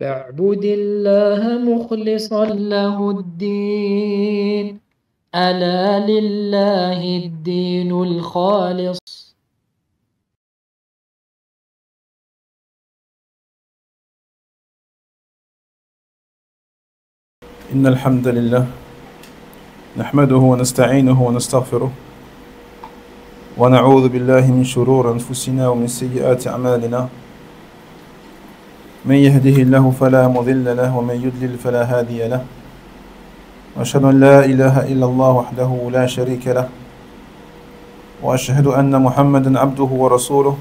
فاعبد الله مخلصا له الدين. ألا لله الدين الخالص. إن الحمد لله نحمده ونستعينه ونستغفره ونعوذ بالله من شرور أنفسنا ومن سيئات أعمالنا. من يهده الله فلا مضل له ومن يضلل فلا هادي له. وأشهد أن لا إله إلا الله وحده لا شريك له، وأشهد أن محمدا عبده ورسوله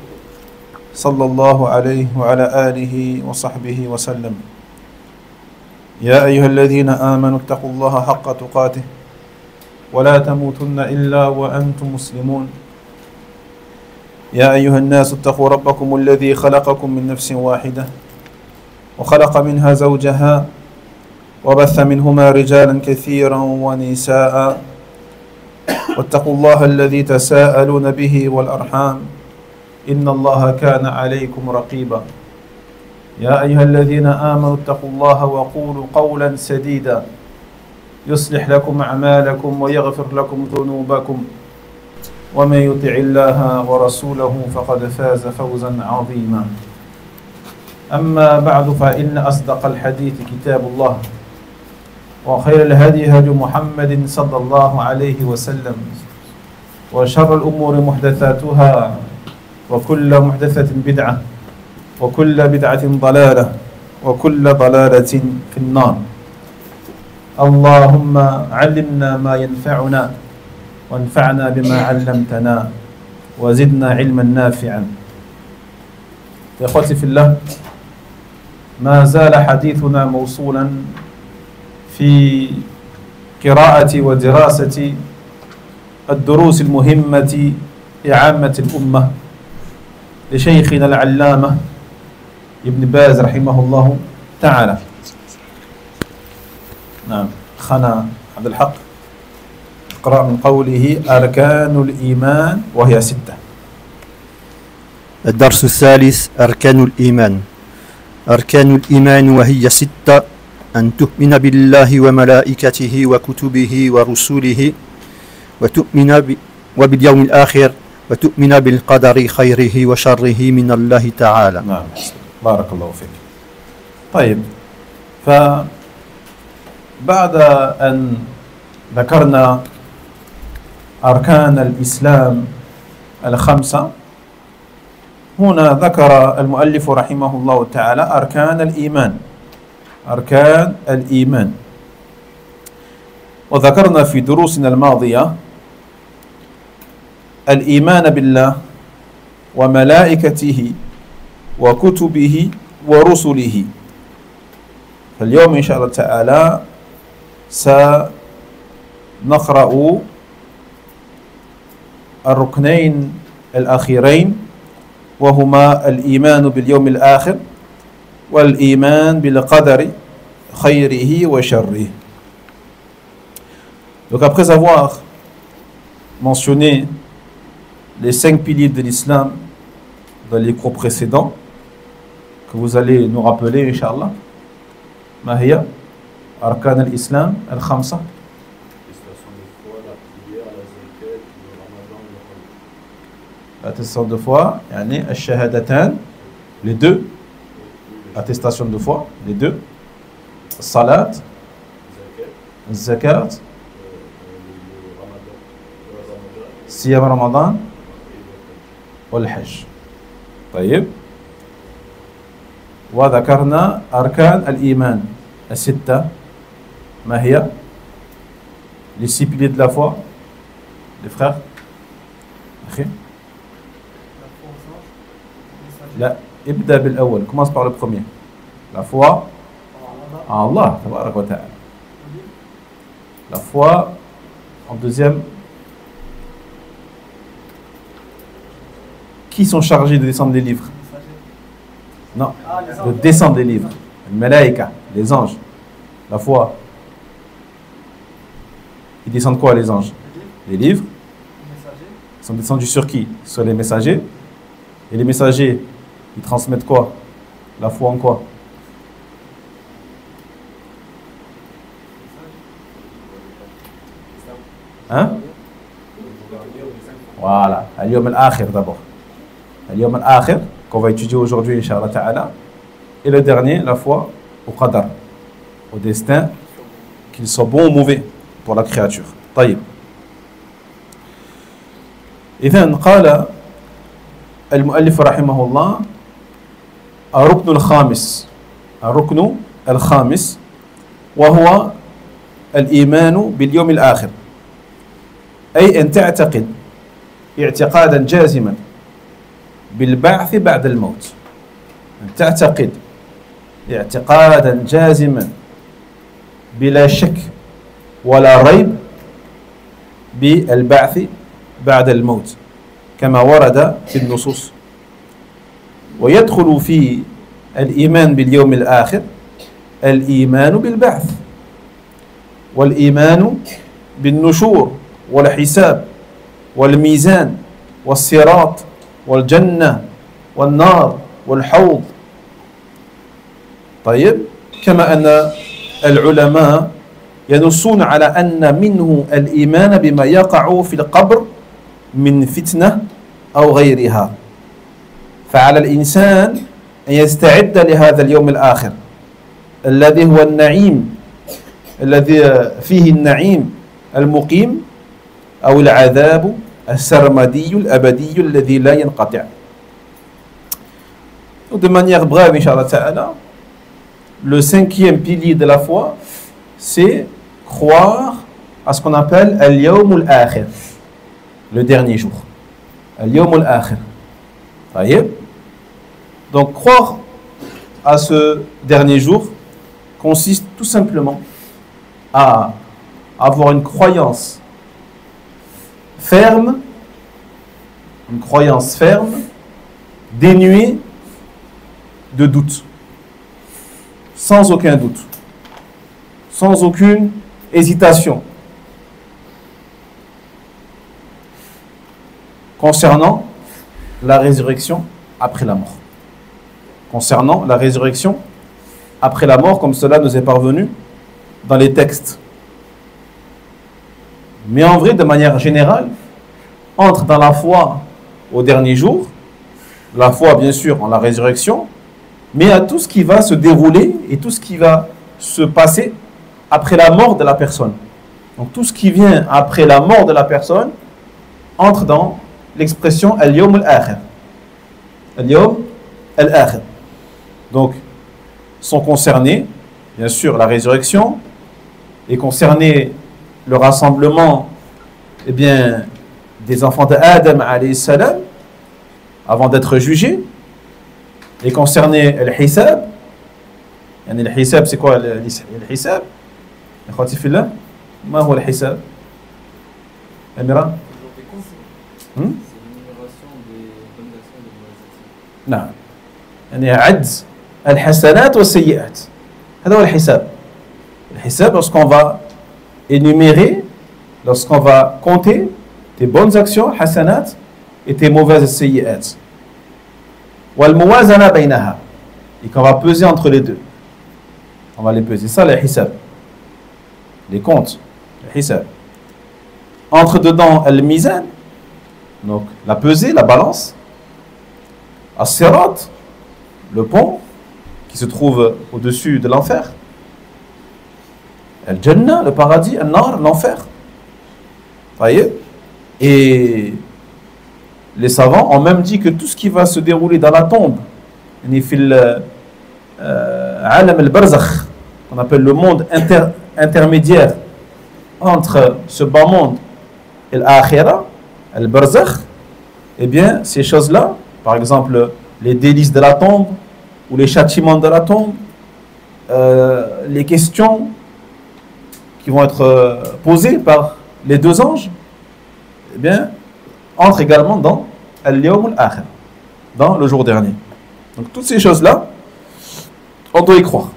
صلى الله عليه وعلى آله وصحبه وسلم. يا أيها الذين آمنوا اتقوا الله حق تقاته ولا تموتن إلا وأنتم مسلمون. يا أيها الناس اتقوا ربكم الذي خلقكم من نفس واحدة وخلق منها زوجها وبث منهما رجالا كثيرا ونساء، واتقوا الله الذي تساءلون به والأرحام إن الله كان عليكم رقيبا. يا أيها الذين آمنوا اتقوا الله وقولوا قولا سديدا يصلح لكم أعمالكم ويغفر لكم ذنوبكم، ومن يطع الله ورسوله فقد فاز فوزا عظيما. أما بعد، فإن أصدق الحديث كتاب الله، وخير الهدي هدي محمد صلى الله عليه وسلم، وشر الأمور محدثاتها، وكل محدثة بدعة، وكل بدعة ضلالة، وكل ضلالة في النار. اللهم علمنا ما ينفعنا وانفعنا بما علمتنا وزدنا علما نافعا. يا أخوتي في الله، ما زال حديثنا موصولا في قراءة ودراسة الدروس المهمة لعامة الأمة لشيخنا العلامة ابن باز رحمه الله تعالى. نعم، خنا عبد الحق اقرأ من قوله أركان الإيمان وهي 6. الدرس الثالث: أركان الإيمان. أركان الإيمان وهي 6: أن تؤمن بالله وملائكته وكتبه ورسله، وتؤمن وباليوم الآخر، وتؤمن بالقدر خيره وشره من الله تعالى. نعم، بارك الله فيك. طيب، فبعد أن ذكرنا أركان الإسلام 5، هنا ذكر المؤلف رحمه الله تعالى أركان الإيمان. أركان الإيمان، وذكرنا في دروسنا الماضية الإيمان بالله وملائكته وكتبه ورسله. فاليوم إن شاء الله تعالى سنقرأ الركنين الأخيرين، وهما الإيمان باليوم الآخر والإيمان بالقدر خيره وشره. Donc après avoir mentionné les 5 piliers de l'islam dans les cours précédents, que vous allez nous rappeler Inch'Allah, ما هي أركان الإسلام 5؟ L'attestation de foi, يعني الشهادتان، les 2. Attestation de foi, les 2. Salat, zakat, siyam Ramadan, والحج. طيب، وذكرنا أركان الإيمان 6. ما هي؟ Les 6 piliers de la foi, les frères. أخي لا، ابدأ بالأول. Commence par le premier. La foi en Allah tabarak wa ta'ala. La foi en deuxième. Qui sont chargés de descendre les livres? Non, de descendre les livres. Les malaïka, les anges. La foi. Ils descendent quoi, les anges? Les livres. Ils sont descendus sur qui? Sur les messagers. Et les messagers, ils transmettent quoi? La foi en quoi? Voilà, al-yawm al-akhir d'abord. Al-yawm al-akhir, qu'on va étudier aujourd'hui, Inch'Allah Ta'ala. Et le dernier, la foi au qadar, au destin, qu'il soit bon ou mauvais pour la créature. طيب. إذن قال المؤلف رحمه الله الركن الخامس وهو الإيمان باليوم الآخر، أي أن تعتقد اعتقادا جازما بالبعث بعد الموت، أن تعتقد اعتقادا جازما بلا شك ولا ريب بالبعث بعد الموت كما ورد في النصوص. ويدخل في الإيمان باليوم الآخر الإيمان بالبعث والإيمان بالنشور والحساب والميزان والصراط والجنة والنار والحوض. طيب، كما أن العلماء ينصون على أن منه الإيمان بما يقع في القبر من فتنة أو غيرها، فعلى الإنسان أن يستعد لهذا اليوم الآخر الذي هو النعيم، الذي فيه النعيم المقيم أو العذاب السرمدي الأبدي الذي لا ينقطع. De manière brève, Inch'Allah Ta'ala, le cinquième pilier de la foi, c'est croire à ce qu'on appelle al-yawm al-akhir, le dernier jour. Al-yawm al-akhir. Donc croire à ce dernier jour consiste tout simplement à avoir une croyance ferme, dénuée de doute, sans aucun doute, sans aucune hésitation concernant la résurrection après la mort. Concernant la résurrection après la mort, comme cela nous est parvenu dans les textes. Mais en vrai, de manière générale, entre dans la foi au dernier jour, la foi bien sûr en la résurrection, mais à tout ce qui va se dérouler et tout ce qui va se passer après la mort de la personne. Donc tout ce qui vient après la mort de la personne entre dans l'expression al-yawm al-akhir. Al-yawm al-akhir. Donc sont concernés, bien sûr, la résurrection, et concernés le rassemblement, eh bien, des enfants d'Adam alayhi salam avant d'être jugés, et concernés al-hisab. Al-hisab, c'est quoi al-hisab? Akhwati fillah, ma huwa al-hisab? Amira? C'est l'énumération des bonnes actions et des mauvaises actions. Non. يعني عد الحسنات والسيئات. هذا هو الحساب. الحساب, lorsqu'on va énumérer, lorsqu'on va compter tes bonnes actions, hasanat, et tes mauvaises sayyat. والموازنة بينها. Et qu'on va peser entre les deux. On va les peser. Ça, le hisab. Les comptes. Le hisab. Entre dedans, al-mizan. Donc, la pesée, la balance. As-sirat, le pont qui se trouve au-dessus de l'enfer. Al-Jannah, le paradis. Al-Nar, l'enfer. Voyez? Et les savants ont même dit que tout ce qui va se dérouler dans la tombe, alam al-barzakh, qu'on appelle le monde intermédiaire entre ce bas monde et l'akhira, al-barzakh, eh bien, ces choses-là, par exemple, les délices de la tombe ou les châtiments de la tombe, les questions qui vont être posées par les deux anges, eh bien, entre également dans al-yawm al-akhir, dans le jour dernier. Donc, toutes ces choses-là, on doit y croire.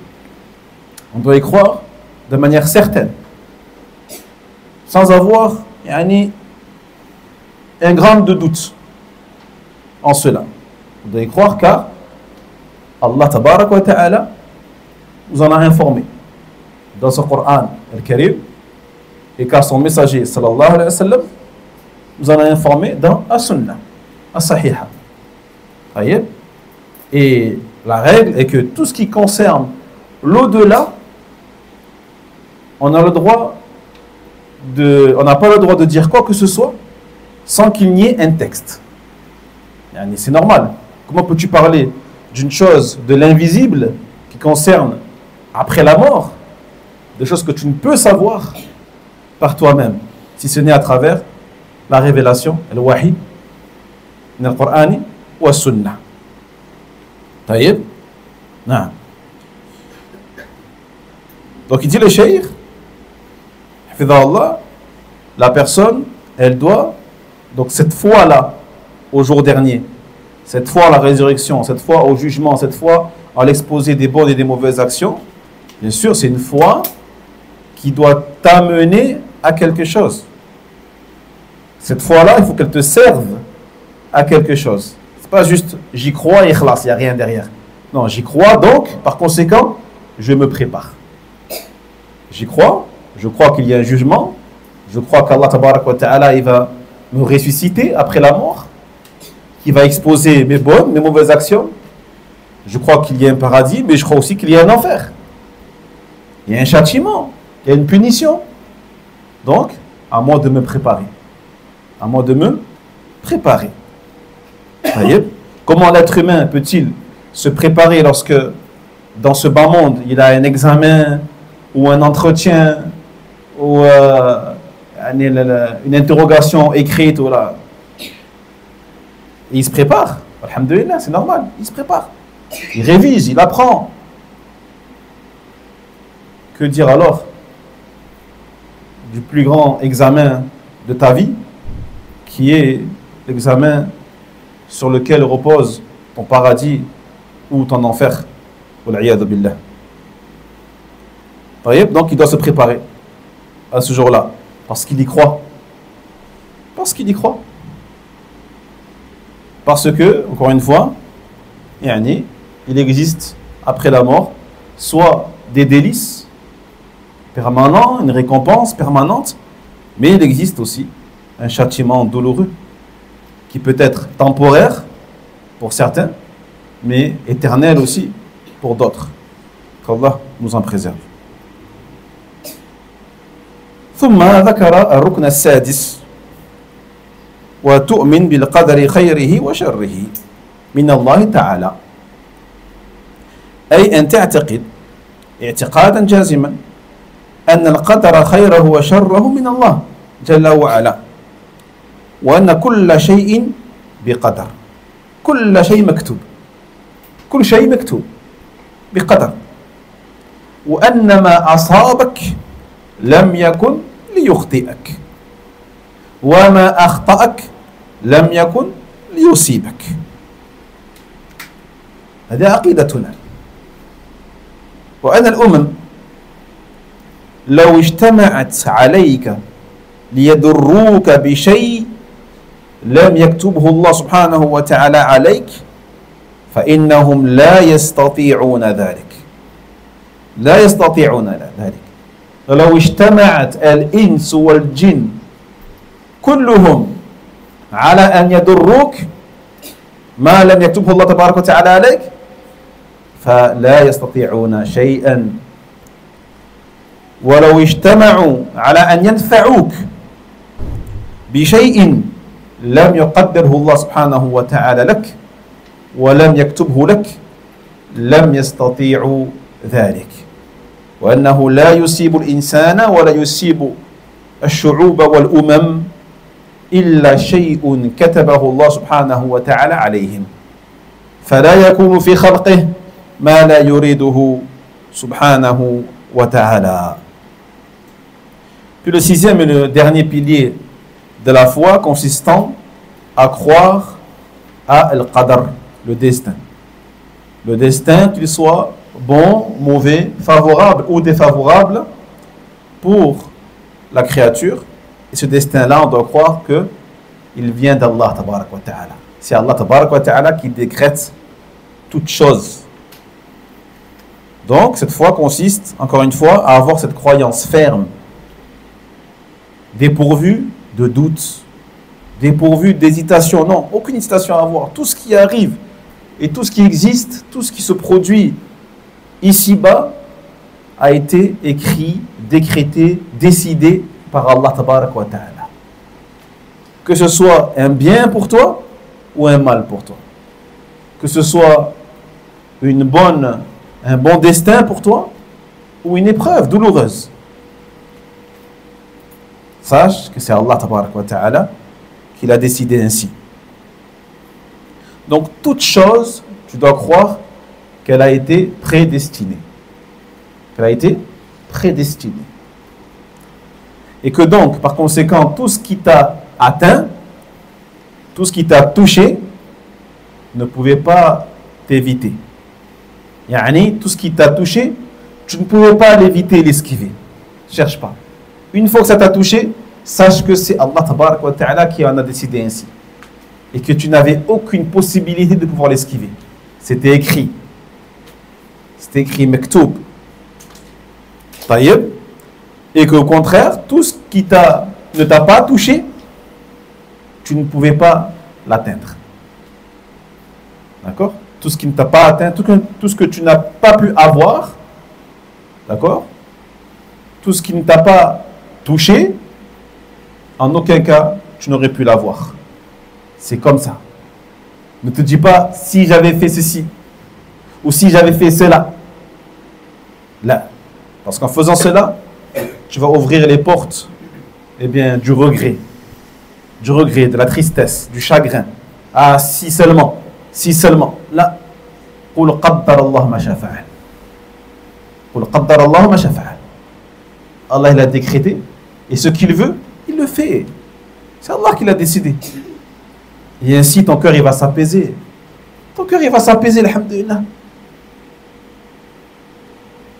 On doit y croire de manière certaine, sans avoir un grain de doute en cela. On doit y croire car Allah tabarak wa ta'ala nous en a informé dans ce Coran al-Karim, et car son messager sallallahu alayhi wa sallam nous en a informé dans As-Sunnah, As-Sahiha. Et la règle est que tout ce qui concerne l'au-delà, on n'a pas le droit de dire quoi que ce soit sans qu'il n'y ait un texte. C'est normal. Comment peux-tu parler d'une chose de l'invisible qui concerne après la mort, des choses que tu ne peux savoir par toi-même, si ce n'est à travers la révélation, le wahi, le Coran ou le Sunnah. Taïb? Non. Donc il dit le cheikh, la personne, elle doit, donc cette foi-là, au jour dernier, cette foi à la résurrection, cette foi au jugement, cette foi à l'exposé des bonnes et des mauvaises actions, bien sûr, c'est une foi qui doit t'amener à quelque chose. Cette foi-là, il faut qu'elle te serve à quelque chose. C'est pas juste j'y crois et ikhlas, il n'y a rien derrière. Non, j'y crois, donc, par conséquent, je me prépare. J'y crois, je crois qu'il y a un jugement, je crois qu'Allah tabarak wa ta'ala, il va me ressusciter après la mort, il va exposer mes bonnes, mes mauvaises actions. Je crois qu'il y a un paradis, mais je crois aussi qu'il y a un enfer. Il y a un châtiment, il y a une punition. Donc, à moi de me préparer. À moi de me préparer. Voyez? Comment l'être humain peut-il se préparer lorsque, dans ce bas monde, il a un examen ou un entretien ou une interrogation écrite ou là. Et il se prépare. Alhamdulillah, c'est normal. Il se prépare. Il révise, il apprend. Que dire alors du plus grand examen de ta vie, qui est l'examen sur lequel repose ton paradis ou ton enfer. Donc il doit se préparer à ce jour-là, parce qu'il y croit. Parce qu'il y croit. Parce que, encore une fois, il existe après la mort soit des délices permanents, une récompense permanente, mais il existe aussi un châtiment douloureux qui peut être temporaire pour certains, mais éternel aussi pour d'autres. Qu'Allah nous en préserve. ثم ذكر الركن السادس وتؤمن بالقدر خيره وشره من الله تعالى، أي أن تعتقد اعتقادا جازما أن القدر خيره وشره من الله جل وعلا، وأن كل شيء بقدر، كل شيء مكتوب، كل شيء مكتوب بقدر، وأن ما أصابك لم يكن ليخطئك، وما أخطأك لم يكن ليصيبك. هذه عقيدتنا. وأن الأمم لو اجتمعت عليك ليضروك بشيء لم يكتبه الله سبحانه وتعالى عليك فإنهم لا يستطيعون ذلك. لا يستطيعون ذلك. لو اجتمعت الإنس والجن كلهم على أن يضروك ما لم يكتبه الله تبارك وتعالى عليك فلا يستطيعون شيئا. ولو اجتمعوا على أن ينفعوك بشيء لم يقدره الله سبحانه وتعالى لك ولم يكتبه لك لم يستطيعوا ذلك. وأنه لا يصيب الإنسان ولا يصيب الشعوب والأمم إلا شيء كتبه الله سبحانه وتعالى عليهم، فلا يكون في خلقه ما لا يريده سبحانه وتعالى. Puis le sixième et le dernier pilier de la foi consistant à croire à al-qadar, le destin. Le destin, qu'il soit bon, mauvais, favorable ou défavorable pour la créature. Et ce destin-là, on doit croire qu'il vient d'Allah tabarak wa ta'ala. C'est Allah tabarak wa ta'ala qui décrète toute chose. Donc, cette foi consiste, encore une fois, à avoir cette croyance ferme, dépourvue de doute, dépourvu d'hésitation. Non, aucune hésitation à avoir. Tout ce qui arrive et tout ce qui existe, tout ce qui se produit ici-bas a été écrit, décrété, décidé par Allah tabarak wa ta'ala. Que ce soit un bien pour toi ou un mal pour toi. Que ce soit un bon destin pour toi ou une épreuve douloureuse. Sache que c'est Allah tabarak wa ta'ala qui l'a décidé ainsi. Donc toute chose, tu dois croire qu'elle a été prédestinée. Qu'elle a été prédestinée. Et que donc, par conséquent, tout ce qui t'a atteint, tout ce qui t'a touché, ne pouvait pas t'éviter. Yani, tout ce qui t'a touché, tu ne pouvais pas l'éviter, l'esquiver. Cherche pas. Une fois que ça t'a touché, sache que c'est Allah tabarak wa ta'ala qui en a décidé ainsi. Et que tu n'avais aucune possibilité de pouvoir l'esquiver. C'était écrit. C'était écrit, mektoub. Taïeb. Et qu'au contraire, tout ce qui ne t'a pas touché, tu ne pouvais pas l'atteindre. D'accord? Tout ce qui ne t'a pas atteint, tout ce que tu n'as pas pu avoir, d'accord? Tout ce qui ne t'a pas touché, en aucun cas, tu n'aurais pu l'avoir. C'est comme ça. Ne te dis pas, si j'avais fait ceci, ou si j'avais fait cela. Là. Parce qu'en faisant cela, tu vas ouvrir les portes, eh bien, du regret, de la tristesse, du chagrin. Ah, si seulement. Là, قُلْ قَدَّرَ اللَّهُ مَا شَاءَ فَعَلَ. قُلْ قَدَّرَ اللَّهُ مَا شَاءَ فَعَلَ. Allah, il a décrété, et ce qu'il veut, il le fait. C'est Allah qui l'a décidé. Et ainsi, ton cœur, il va s'apaiser. Ton cœur, il va s'apaiser, alhamdulillah.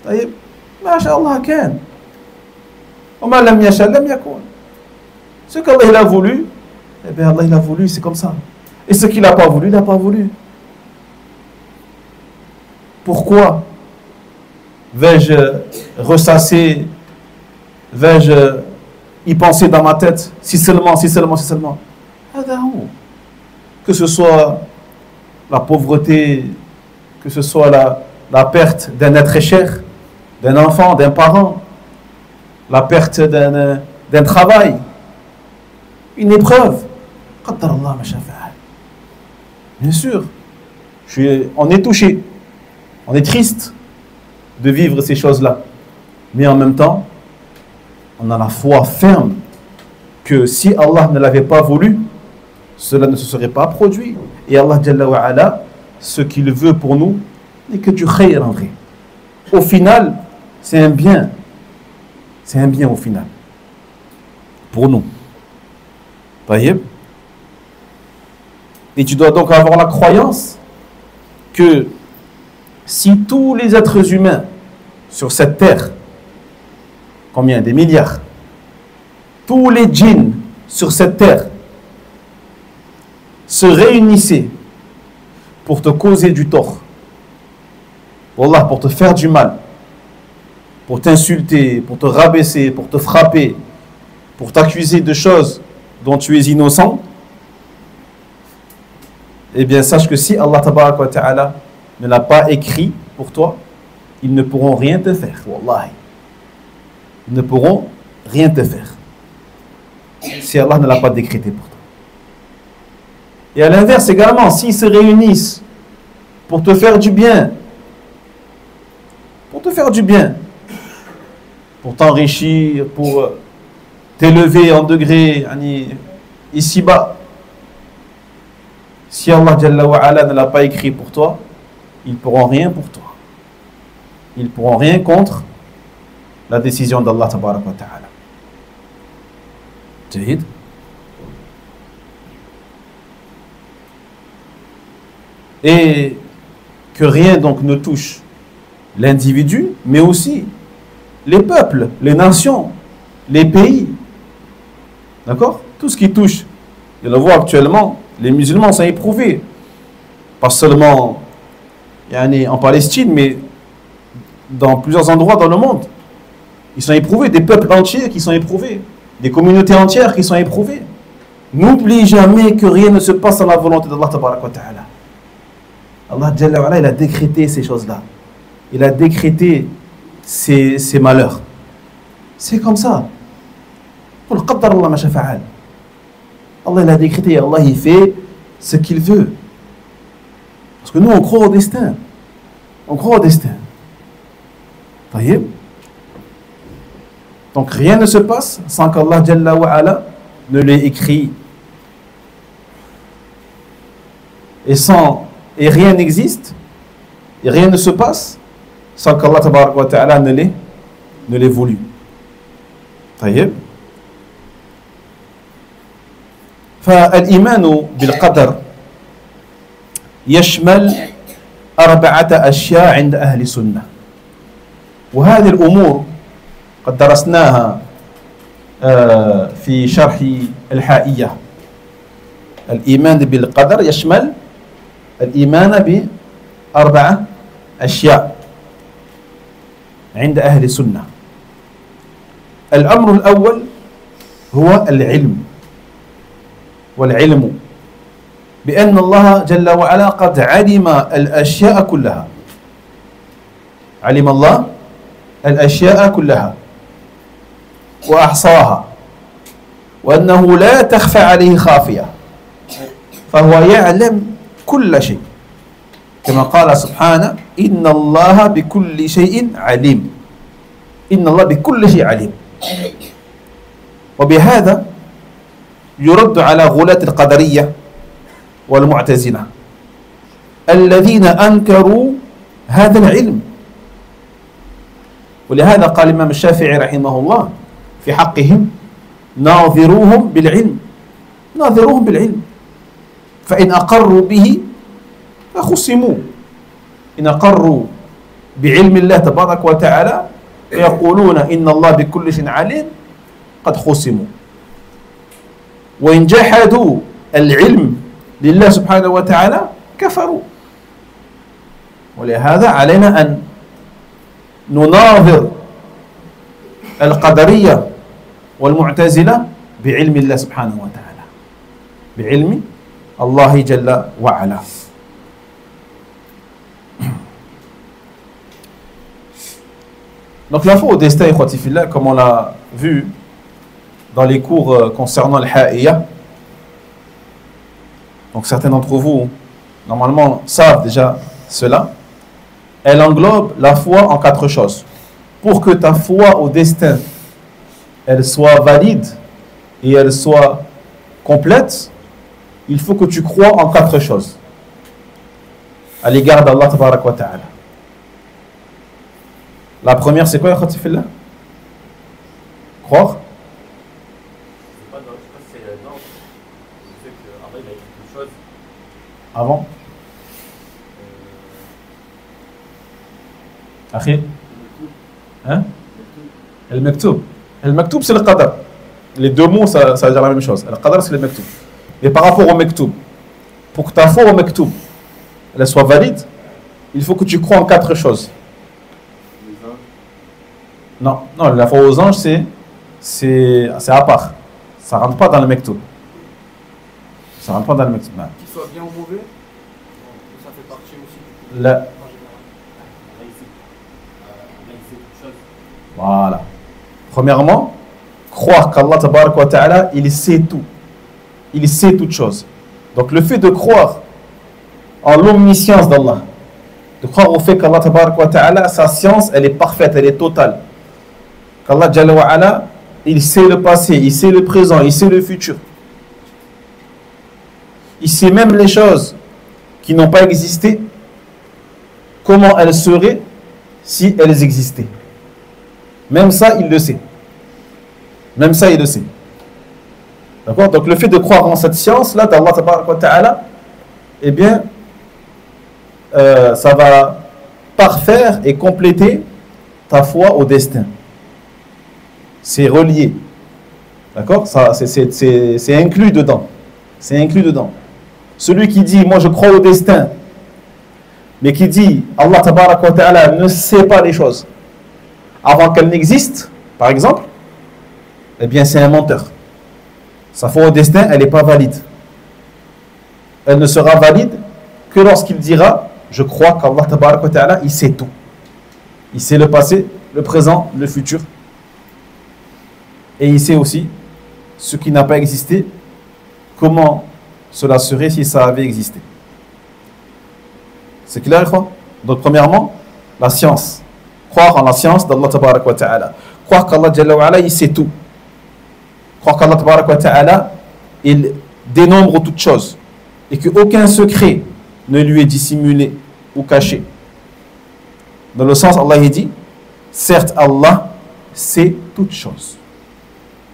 طيب ما شاء الله كان وما لم يشاء لم يكن. Ce qu'Allah il a voulu, eh bien Allah il a voulu, c'est comme ça. Et ce qu'il n'a pas voulu, il n'a pas voulu. Pourquoi vais-je ressasser, vais-je y penser dans ma tête, si seulement. Que ce soit la pauvreté, que ce soit la perte d'un être cher, d'un enfant, d'un parent, la perte d'un travail, une épreuve. Bien sûr, on est touché, on est triste de vivre ces choses-là. Mais en même temps, on a la foi ferme que si Allah ne l'avait pas voulu, cela ne se serait pas produit. Et Allah Jalla wa Ala, ce qu'il veut pour nous n'est que du khayr en vrai. Au final, c'est un bien. C'est un bien au final. Pour nous. Taïeb. Et tu dois donc avoir la croyance que si tous les êtres humains sur cette terre, combien? Des milliards, tous les djinns sur cette terre se réunissaient pour te causer du tort, Wallah, pour te faire du mal, pour t'insulter, pour te rabaisser, pour te frapper, pour t'accuser de choses dont tu es innocent, eh bien sache que si Allah tabarak wa ta'ala ne l'a pas écrit pour toi, ils ne pourront rien te faire. Wallahi. Ils ne pourront rien te faire. Si Allah ne l'a pas décrété pour toi. Et à l'inverse également, s'ils se réunissent pour te faire du bien, pour t'enrichir, pour t'élever en degré ici-bas, si Allah Jalla wa Ala ne l'a pas écrit pour toi, ils ne pourront rien pour toi. Ils ne pourront rien contre la décision d'Allah Tabarak wa Ta'ala. Jahid. Et que rien donc ne touche l'individu, mais aussi les peuples, les nations, les pays. D'accord? Tout ce qui touche. Et on le voit actuellement, les musulmans sont éprouvés. Pas seulement en Palestine, mais dans plusieurs endroits dans le monde. Ils sont éprouvés, des peuples entiers qui sont éprouvés, des communautés entières qui sont éprouvées. N'oublie jamais que rien ne se passe sans la volonté d'Allah tabarak wa ta'ala. Allah Jalla wa ala, il a décrété ces choses-là. Il a décrété ces malheurs. C'est comme ça. Allah il a décrété, Allah il fait ce qu'il veut. Parce que nous on croit au destin. On croit au destin. Taïeb. Donc rien ne se passe sans qu'Allah Jalla wa ala ne l'ait écrit. Et rien n'existe, et rien ne se passe sans qu'Allah tabarak wa ta'ala ne l'ait voulu. طيب. فالإيمان بالقدر يشمل 4 أشياء عند أهل السنة. وهذه الأمور قد درسناها في شرح الحائية. الإيمان بالقدر يشمل الإيمان ب4 أشياء عند أهل السنة. الأمر الأول هو العلم، والعلم بأن الله جل وعلا قد علم الأشياء كلها. علم الله الأشياء كلها وأحصاها، وأنه لا تخفى عليه خافية، فهو يعلم كل شيء، كما قال سبحانه إن الله بكل شيء عليم. إن الله بكل شيء عليم. وبهذا يرد على غلاة القدرية والمعتزلة الذين أنكروا هذا العلم. ولهذا قال الإمام الشافعي رحمه الله في حقهم ناظروهم بالعلم، ناظروهم بالعلم، فإن أقروا به فخصموا، إن أقروا بعلم الله تبارك وتعالى يقولون إن الله بكل شيء عليم قد خصموا. وإن جحدوا العلم لله سبحانه وتعالى كفروا. ولهذا علينا أن نناظر القدرية والمعتزلة بعلم الله سبحانه وتعالى، بعلم الله جل وعلا. Donc la foi au destin, comme on l'a vu dans les cours concernant le Ha'iyya, donc certains d'entre vous normalement savent déjà cela, elle englobe la foi en 4 choses. Pour que ta foi au destin elle soit valide et elle soit complète, il faut que tu crois en 4 choses à l'égard d'Allah tabarak wa ta'ala. La première, c'est quoi, ya Khatifillah? Croire? Avant? Akhi? Hein? El Mektoub. El Mektoub, c'est le Qadar. Les 2 mots, ça veut dire la même chose. Le Qadar, c'est le Mektoub. Et par rapport au Mektoub, pour que ta foi au Mektoub elle soit valide, il faut que tu crois en 4 choses. Non, la foi aux anges, c'est à part. Ça ne rentre pas dans le Mektoub. Ça ne rentre pas dans le Mektoub. Qu'il soit bien ou mauvais, ça fait partie aussi. La... Voilà. Premièrement, croire qu'Allah tabarak wa ta'ala, il sait tout. Il sait toutes choses. Donc le fait de croire en l'omniscience d'Allah, de croire au fait qu'Allah tabarak wa ta'ala, sa science, elle est parfaite, elle est totale. Qu'Allah Jalla wa ala, il sait le passé, il sait le présent, il sait le futur. Il sait même les choses qui n'ont pas existé, comment elles seraient si elles existaient. Même ça, il le sait. Même ça, il le sait. D'accord? Donc le fait de croire en cette science-là d'Allah tabaraka wa ta'ala, eh bien, ça va parfaire et compléter ta foi au destin. C'est relié. D'accord? C'est inclus dedans. C'est inclus dedans. Celui qui dit, moi je crois au destin, mais qui dit, Allah tabaraka wa ta'ala ne sait pas les choses avant qu'elles n'existent, par exemple, eh bien c'est un menteur. Sa foi au destin, elle n'est pas valide. Elle ne sera valide que lorsqu'il dira je crois qu'Allah tabarak wa ta'ala, il sait tout. Il sait le passé, le présent, le futur. Et il sait aussi ce qui n'a pas existé, comment cela serait si ça avait existé. C'est clair, quoi? Donc, premièrement, la science. Croire en la science d'Allah tabarak wa ta'ala. Croire qu'Allah jalla wa ala, il sait tout. Croire qu'Allah tabarak wa ta'ala, il dénombre toutes choses. Et qu'aucun secret ne lui est dissimulé ou caché. Dans le sens, Allah il dit, certes Allah sait toutes choses.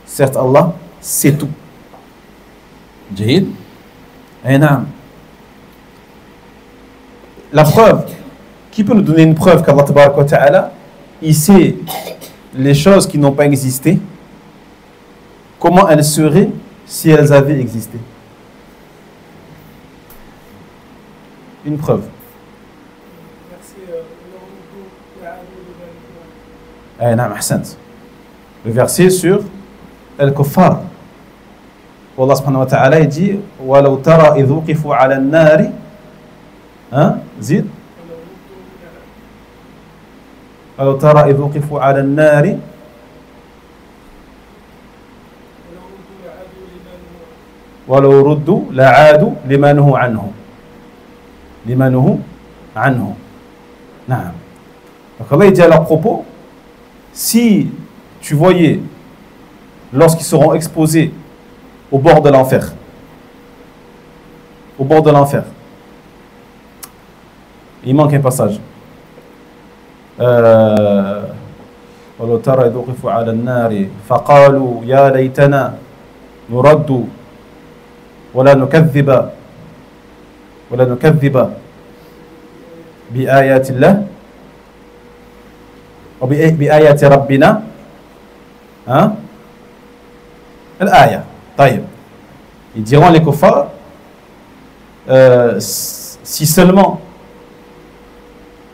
Certes Allah sait tout. Jahid. La preuve, qui peut nous donner une preuve qu'Allah tabarak wa ta'ala, il sait les choses qui n'ont pas existé, comment elles seraient si elles avaient existé? Une preuve. Le verset sur Al-Kuffar. Allah subhanahu wa ta'ala dit وَلَوْ تَرَى إِذْ وُقِفُوا عَلَى النَّارِ زيد وَلَوْ تَرَى إِذْ وُقِفُوا عَلى النَّارِ وَلَوْ رُدُّوا لَعَادُوا لِمَا نُهُوا عَنْهُ نعم. Donc Allah dit à leur propos, si tu voyais lorsqu'ils seront exposés au bord de l'enfer, il manque un passage. ولو ترى إذ وقفوا على النار فقالوا يا ليتنا نرد ولا نكذب بآيات الله وبآيات ربنا الآية. طيب. Ils diront les kuffars, si seulement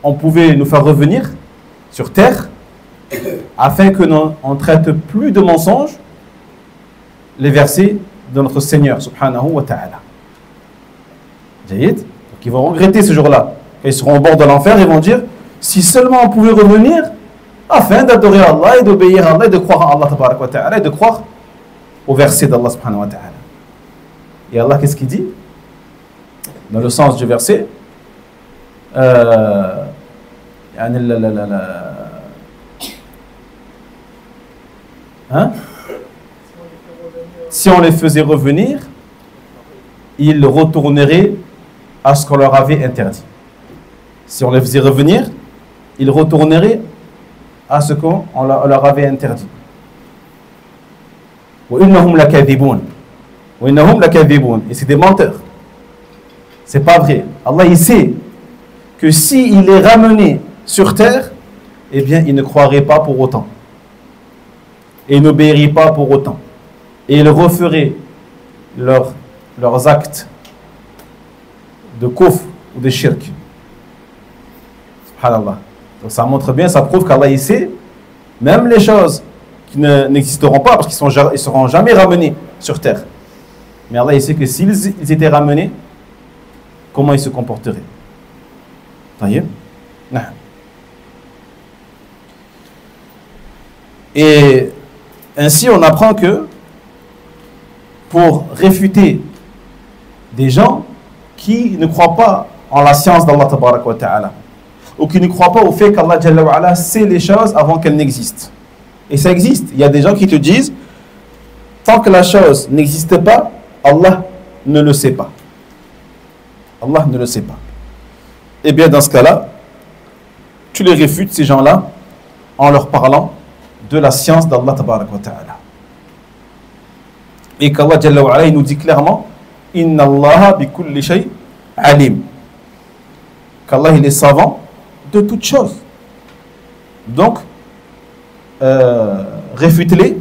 on pouvait nous faire revenir sur terre afin que on ne traite plus de mensonges les versets de notre Seigneur subhanahu wa ta'ala. Donc ils vont regretter ce jour-là. Quand ils seront au bord de l'enfer, ils vont dire, si seulement on pouvait revenir afin d'adorer Allah et d'obéir à Allah et de croire en Allah tabarak wa ta'ala et de croire au verset d'Allah subhanahu wa ta'ala. Et Allah, qu'est-ce qu'il dit dans le sens du verset? Si on les faisait revenir, ils retourneraient à ce qu'on leur avait interdit. Si on les faisait revenir, ils retourneraient à ce qu'on leur avait interdit. Et c'est des menteurs. C'est pas vrai. Allah, il sait que s'il les ramenait sur terre, eh bien, ils ne croiraient pas pour autant. Et ils n'obéiraient pas pour autant. Et ils referaient leurs actes de kufr ou de shirk. Subhanallah. Donc ça montre bien, ça prouve qu'Allah il sait même les choses qui n'existeront pas parce qu'ils ne seront jamais ramenés sur terre. Mais Allah il sait que s'ils étaient ramenés, comment ils se comporteraient. Et ainsi on apprend que pour réfuter des gens qui ne croient pas en la science d'Allah tabarak wa ta'ala ou qui ne croient pas au fait qu'Allah jalla wa ala sait les choses avant qu'elles n'existent. Et ça existe. Il y a des gens qui te disent tant que la chose n'existe pas, Allah ne le sait pas. Allah ne le sait pas. Et bien dans ce cas-là, tu les réfutes ces gens-là en leur parlant de la science d'Allah tabarak wa ta'ala. Et qu'Allah jalla wa ala il nous dit clairement Inna Allah bi kulli shay alim. Qu'Allah il est savant de toutes choses. Donc, réfute-les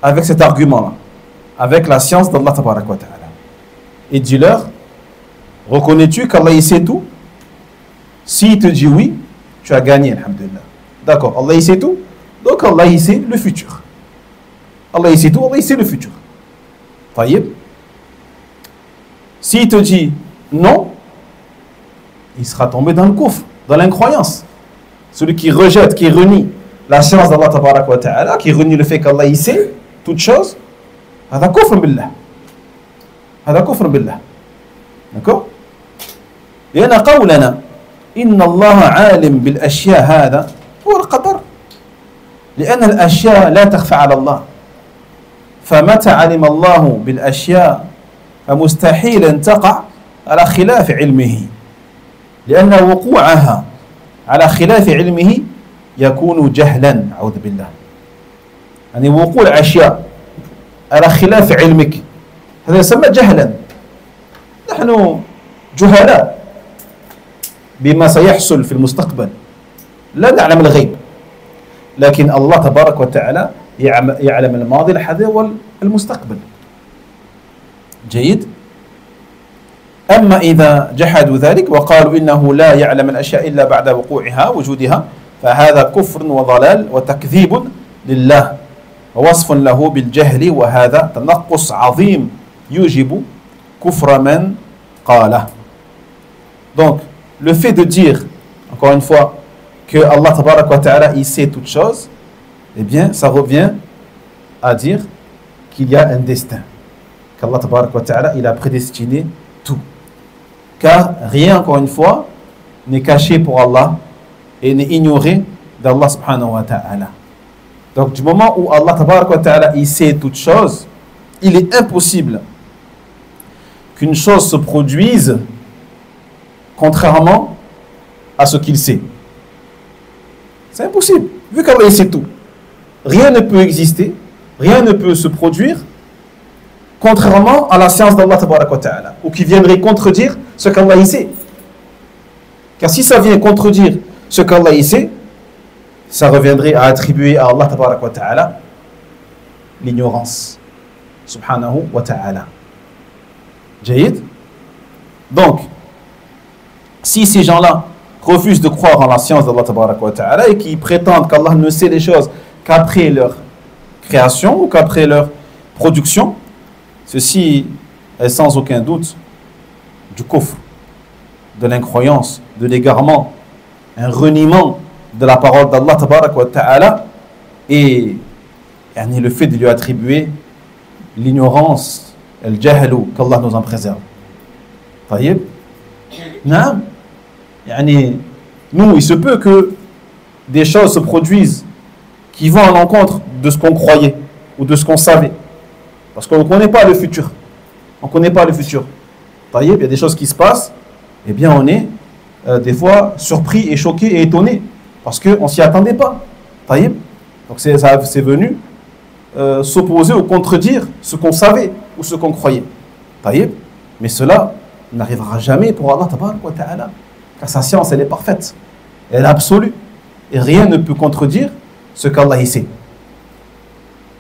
avec cet argument-là, avec la science d'Allah tabarak wa ta'ala. Et dis-leur, reconnais-tu qu'Allah il sait tout? S'il te dit oui, tu as gagné, alhamdulillah. D'accord, Allah il sait tout, donc Allah il sait le futur. Allah il sait tout, Allah il sait le futur. Taïb. S'il te dit non, il sera tombé dans le kufr, dans l'incroyance. Celui qui rejette, qui renie la science d'Allah tabarak wa ta'ala, qui renie le fait qu'Allah il sait toutes choses, هذا كفر بالله. هذا كفر بالله. D'accord? لأن قولنا إن الله عالم بالأشياء هذا هو القدر. لأن الأشياء لا تخفى على الله. فمتى علم الله بالأشياء فمستحيل أن تقع على خلاف علمه. لأن وقوعها على خلاف علمه يكون جهلا. أعوذ بالله. يعني وقوع الأشياء على خلاف علمك هذا يسمى جهلا. نحن جهلاء بما سيحصل في المستقبل، لا نعلم الغيب، لكن الله تبارك وتعالى يعلم الماضي الحاضر والمستقبل. جيد. أما إذا جحدوا ذلك وقالوا إنه لا يعلم الأشياء إلا بعد وقوعها وجودها فهذا كفر وضلال وتكذيب لله ووصف له بالجهل، وهذا تنقص عظيم يوجب كفر من قاله. Donc, le fait de dire, encore une fois, que Allah tabarak wa ta'ala, il sait toutes choses, eh bien, ça revient à dire qu'il y a un destin. Qu'Allah tabarak wa ta'ala, il a prédestiné tout. Car rien, encore une fois, n'est caché pour Allah et n'est ignoré d'Allah subhanahu wa ta'ala. Donc, du moment où Allah tabarak wa ta'ala, il sait toutes choses, il est impossible qu'une chose se produise contrairement à ce qu'il sait. C'est impossible, vu qu'Allah sait tout. Rien ne peut exister, rien ne peut se produire contrairement à la science d'Allah tabarak wa ta'ala, ou qui viendrait contredire ce qu'Allah sait. Car si ça vient contredire ce qu'Allah sait, ça reviendrait à attribuer à Allah tabarak wa ta'ala l'ignorance. Subhanahu wa ta'ala. Jayid. Donc, si ces gens-là refusent de croire en la science d'Allah tabarak wa ta'ala et qui prétendent qu'Allah ne sait les choses qu'après leur création ou qu'après leur production, ceci est sans aucun doute du kufr, de l'incroyance, de l'égarement, un reniement de la parole d'Allah tabarak wa ta'ala et le fait de lui attribuer l'ignorance, le jahlu, qu'Allah nous en préserve. Taïb. Non. Nous, il se peut que des choses se produisent qui vont à l'encontre de ce qu'on croyait ou de ce qu'on savait. Parce qu'on ne connaît pas le futur. On ne connaît pas le futur. Taïb, il y a des choses qui se passent, eh bien on est des fois surpris et choqué et étonné. Parce qu'on ne s'y attendait pas. Taïb. Donc c'est venu s'opposer ou contredire ce qu'on savait ou ce qu'on croyait. Taïb. Mais cela n'arrivera jamais pour Allah tabarak wa ta'ala. Car sa science, elle est parfaite. Elle est absolue. Et rien ne peut contredire ce qu'Allah y sait.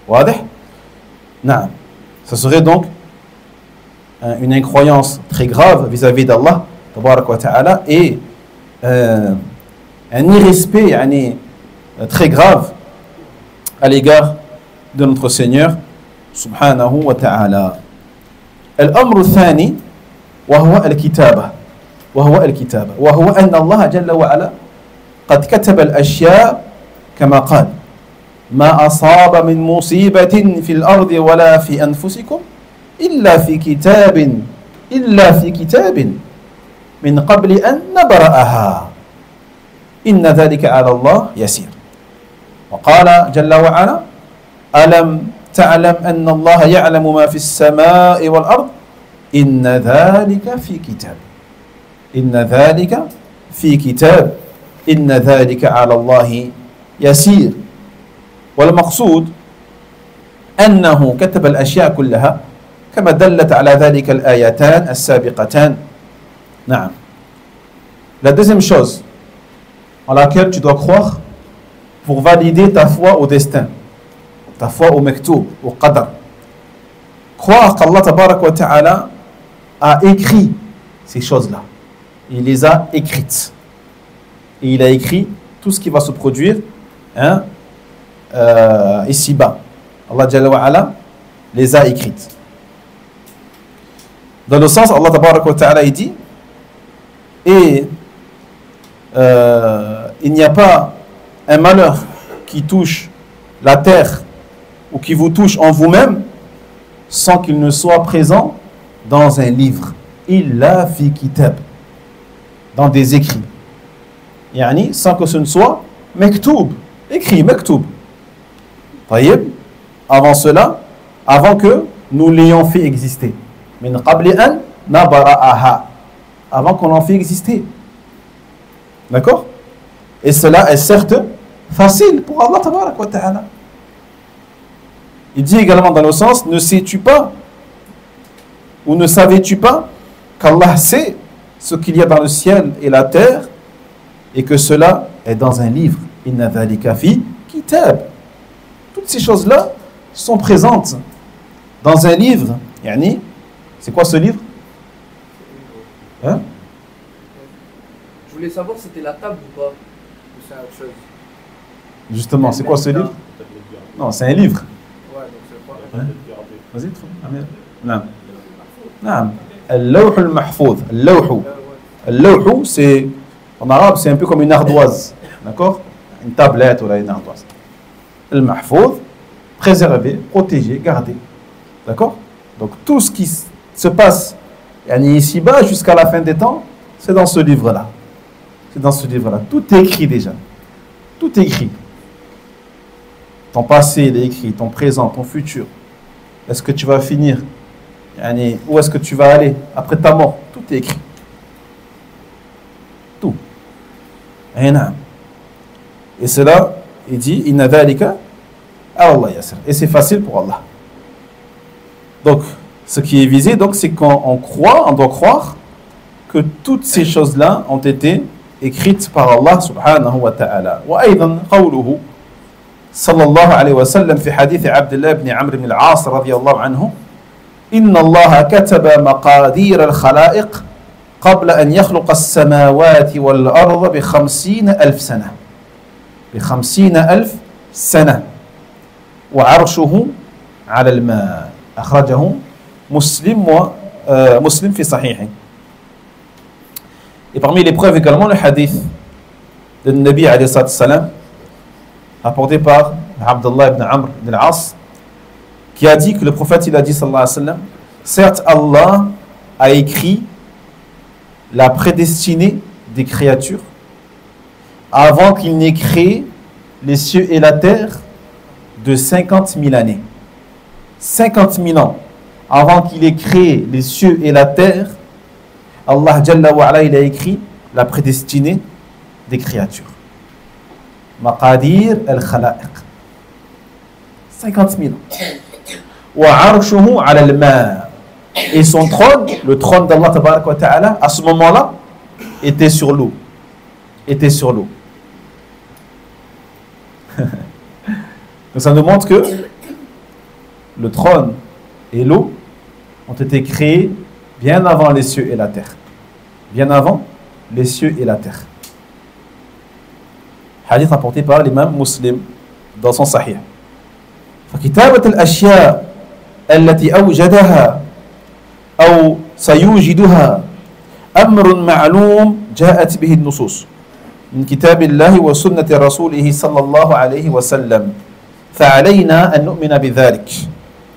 Wadih? Non. Ça serait donc une incroyance très grave vis-à-vis d'Allah tabarak wa ta'ala et un irrespect très grave à l'égard de notre Seigneur subhanahu wa ta'ala. Al-amru thani وهو الكتابة وهو أن الله جل وعلا قد كتب الأشياء كما قال ما أصاب من مصيبة في الأرض ولا في أنفسكم إلا في كتاب من قبل أن نبرأها إن ذلك على الله يسير. وقال جل وعلا ألم تعلم أن الله يعلم ما في السماء والأرض إن ذلك في كتاب إن ذلك على الله يسير. والمقصود أنه كتب الأشياء كلها كما دلت على ذلك الآيتان السابقتان. نعم. La deuxième chose en laquelle tu dois croire pour valider ta foi au destin, ta foi au mektoub, au qadr. Croire qu'Allah tabarak wa ta'ala a écrit ces choses-là. Il les a écrites. Et il a écrit tout ce qui va se produire ici-bas. Allah Jalla wa Ala les a écrites. Dans le sens, Allah tabaraka wa ta'ala il dit, et il n'y a pas un malheur qui touche la terre ou qui vous touche en vous-même sans qu'il ne soit présent dans un livre. Illa fi kitab, dans des écrits. Yani, sans que ce ne soit mektoub, écrit, mektoub. Taïb, avant cela, avant que nous l'ayons fait exister. Min qabli an nabara'aha, avant qu'on l'en fait exister. D'accord? Et cela est certes facile pour Allah tabarak wa ta'ala. Il dit également dans le sens, ne sais-tu pas ou ne savais-tu pas qu'Allah sait ce qu'il y a dans le ciel et la terre et que cela est dans un livre. Inna dhalika fi kitab. Toutes ces choses-là sont présentes dans un livre. Yani, c'est quoi ce livre? Hein? Je voulais savoir si c'était la table ou pas. Ou c'est autre chose. Justement, c'est quoi ce livre? Non, c'est un livre. Ouais, donc c'est pas. Hein? Vas-y, Amir. Non. Non. Al-lawh al-mahfouz. Al-lawh. Al-lawh, c'est, en arabe, c'est un peu comme une ardoise. D'accord? Une tablette ou là, une ardoise. Al-mahfouz, préservé, protégé, gardé. D'accord? Donc tout ce qui se passe ici-bas jusqu'à la fin des temps, c'est dans ce livre-là. C'est dans ce livre-là. Tout est écrit déjà. Tout est écrit. Ton passé, il est écrit. Ton présent, ton futur. Est-ce que tu vas finir? Où est-ce que tu vas aller après ta mort? Tout est écrit. Tout. Et cela, il dit, Inna dhalika Allah yasir. Et c'est facile pour Allah. Donc, ce qui est visé, donc, c'est qu'on croit, on doit croire que toutes ces choses-là ont été écrites par Allah subhanahu wa ta'ala. Wa aydan qawluhu sallallahu alayhi wa sallam fi hadith Abdullah ibn Amr ibn al-As radiyallahu anhu إن الله كتب مقادير الخلائق قبل أن يخلق السماوات والأرض ب50,000 سنة ب50,000 سنة وعرشه على الماء أخرجه مسلم في صحيحه. Et parmi les preuves également le hadith de Nabi alayhi salam rapporté par Abdullah ibn Amr ibn al-As qui a dit que le prophète il a dit sallallahu alayhi wa sallam, certes Allah a écrit la prédestinée des créatures avant qu'il n'ait créé les cieux et la terre de 50 000 années. 50 000 ans avant qu'il ait créé les cieux et la terre, Allah Jalla wa ala, il a écrit la prédestinée des créatures. Maqadir al-Khalaiq. 50 000 ans. Et son trône, le trône d'Allah tabaraka wa ta'ala, à ce moment-là, était sur l'eau. Était sur l'eau. Donc ça nous montre que le trône et l'eau ont été créés bien avant les cieux et la terre. Bien avant les cieux et la terre. Hadith rapporté par l'imam Muslim dans son Sahih. فكتابة الأشياء التي أوجدها أو سيوجدها أمر معلوم جاءت به النصوص من كتاب الله وسنة رسوله صلى الله عليه وسلم فعلينا أن نؤمن بذلك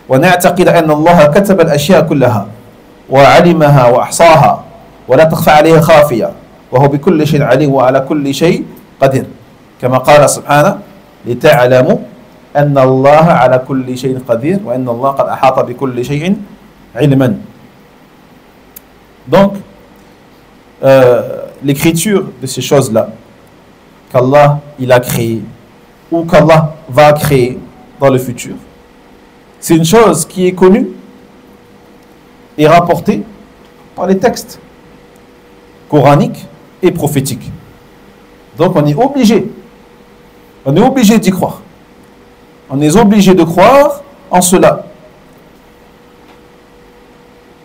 ونعتقد أن الله كتب الأشياء كلها وعلمها وأحصاها ولا تخفى عليه خافية وهو بكل شيء عليم وعلى كل شيء قدير كما قال سبحانه لتعلموا أن الله على كل شيء قدير وأن الله قد أحاط بكل شيء علما. Donc, l'écriture de ces choses-là qu'Allah il a créé ou qu'Allah va créer dans le futur, c'est une chose qui est connue et rapportée par les textes coraniques et prophétiques. Donc on est obligé d'y croire. On est obligé de croire en cela.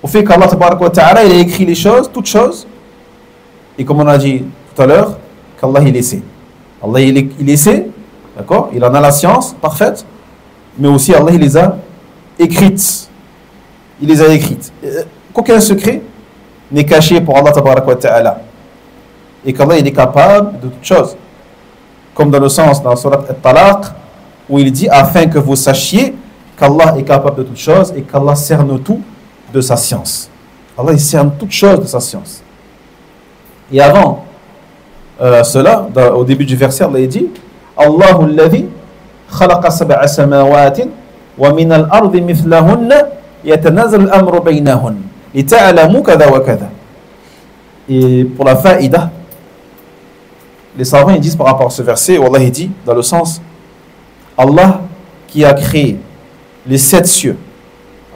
Au fait qu'Allah tabaraka wa ta'ala il a écrit les choses, toutes choses, et comme on a dit tout à l'heure, qu'Allah il sait. Allah il sait, d'accord? Il en a la science parfaite, mais aussi Allah il les a écrites. Il les a écrites. qu'aucun secret n'est caché pour Allah tabaraka wa ta'ala. Et qu'Allah il est capable de toutes choses. Comme dans le sens, dans la surat At-Talaq, où il dit, afin que vous sachiez qu'Allah est capable de toutes choses et qu'Allah cerne tout de sa science. Allah il cerne toutes choses de sa science. Et avant cela, au début du verset, Allah il dit, Allahu alladhi khalaqa sab'a samawati wa min al-ardi mithlahunna yatanazzalu al-amru baynahun lita'lamu kadha wa kadha. Et pour la faïda, les savants ils disent par rapport à ce verset, Allah il dit dans le sens, Allah qui a créé les 7 cieux,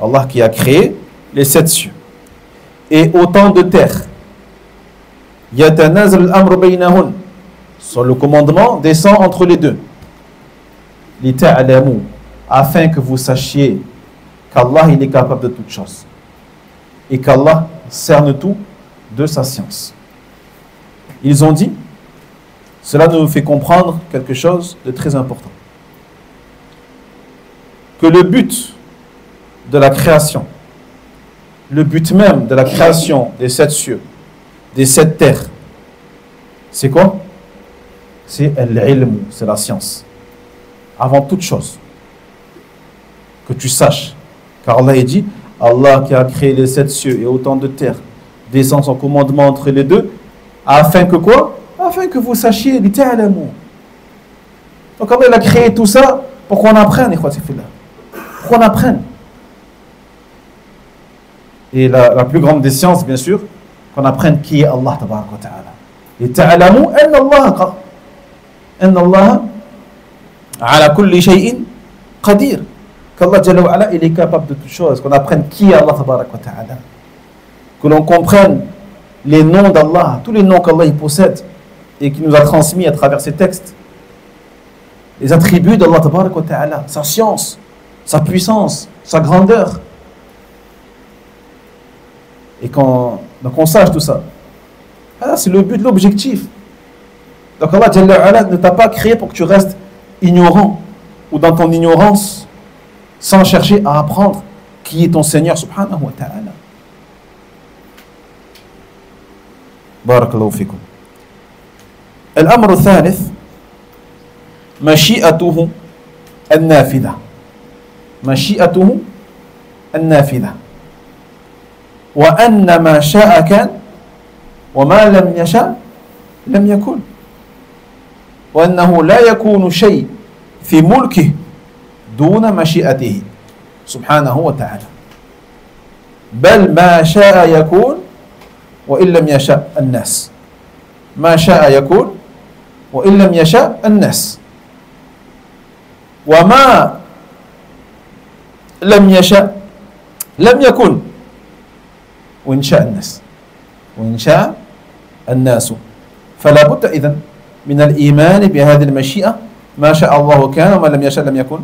Allah qui a créé les 7 cieux et autant de terres, yatanazzalu al-amru baynahun, sur le commandement descend entre les deux, lita'lamu, afin que vous sachiez qu'Allah il est capable de toutes choses et qu'Allah cerne tout de sa science. Ils ont dit, cela nous fait comprendre quelque chose de très important, que le but de la création, le but même de la création des 7 cieux, des 7 terres, c'est quoi? C'est l'ilm, c'est la science. Avant toute chose, que tu saches, car Allah a dit, Allah qui a créé les 7 cieux et autant de terres, descend son commandement entre les deux, afin que quoi? Afin que vous sachiez, lita'lamu. Donc Allah il a créé tout ça pour qu'on apprenne, pour qu'on apprenne. Et la plus grande des sciences, bien sûr, qu'on apprenne qui est Allah tabaraka wa ta'ala. Lita'lamu anna Allah ala kulli shay'in qadir. Qu'Allah Jalla wa Ala, il est capable de toutes choses, qu'on apprenne qui est Allah tabaraka wa ta'ala. Que l'on comprenne les noms d'Allah, tous les noms qu'Allah il possède et qui nous a transmis à travers ces textes. Les attributs d'Allah tabaraka wa ta'ala, sa science, sa puissance, sa grandeur. Et qu'on sache tout ça. Ah, c'est le but, l'objectif. Donc Allah Jalla wa Ala ne t'a pas créé pour que tu restes ignorant ou dans ton ignorance sans chercher à apprendre qui est ton Seigneur subhanahu wa ta'ala. Barakallahu fikum. الأمر الثالث مشيئته النافذة مشيئته النافذة وأن ما شاء كان وما لم يشاء لم يكن وأنه لا يكون شيء في ملكه دون مشيئته سبحانه وتعالى بل ما شاء يكون وإن لم يشاء الناس ما شاء يكون وإن لم يشاء الناس وما لم يشاء لم يكن وإن شاء الناس وإن شاء الناس فلا بد إذن من الإيمان بهذه المشيئة ما شاء الله كان وما لم يشاء لم يكن